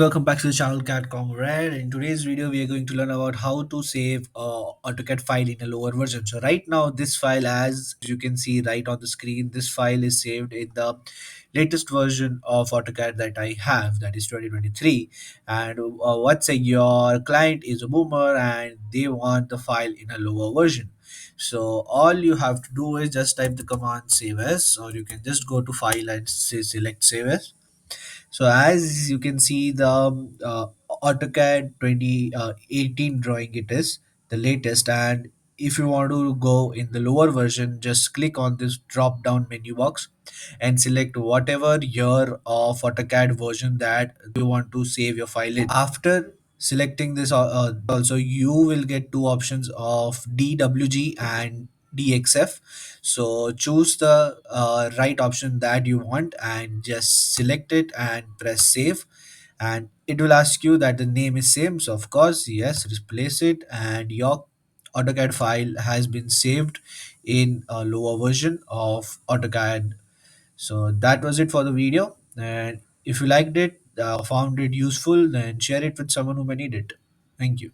Welcome back to the channel Cat Comrade. In today's video, we are going to learn about how to save a AutoCAD file in a lower version. So right now, this file, as you can see right on the screen, this file is saved in the latest version of AutoCAD that I have, that is 2023. And let's say your client is a boomer and they want the file in a lower version. So all you have to do is just type the command save as, or you can just go to file and select save as. So as you can see, the AutoCAD 2018 drawing it is the latest, and if you want to go in the lower version, just click on this drop down menu box and select whatever year of AutoCAD version that you want to save your file in. After selecting this, also you will get two options of DWG and DXF. So choose the right option that you want and just select it and press save, and it will ask you that the name is same. So of course, yes, replace it, and your AutoCAD file has been saved in a lower version of AutoCAD. So that was it for the video, and if you liked it, found it useful, then share it with someone who may need it. Thank you.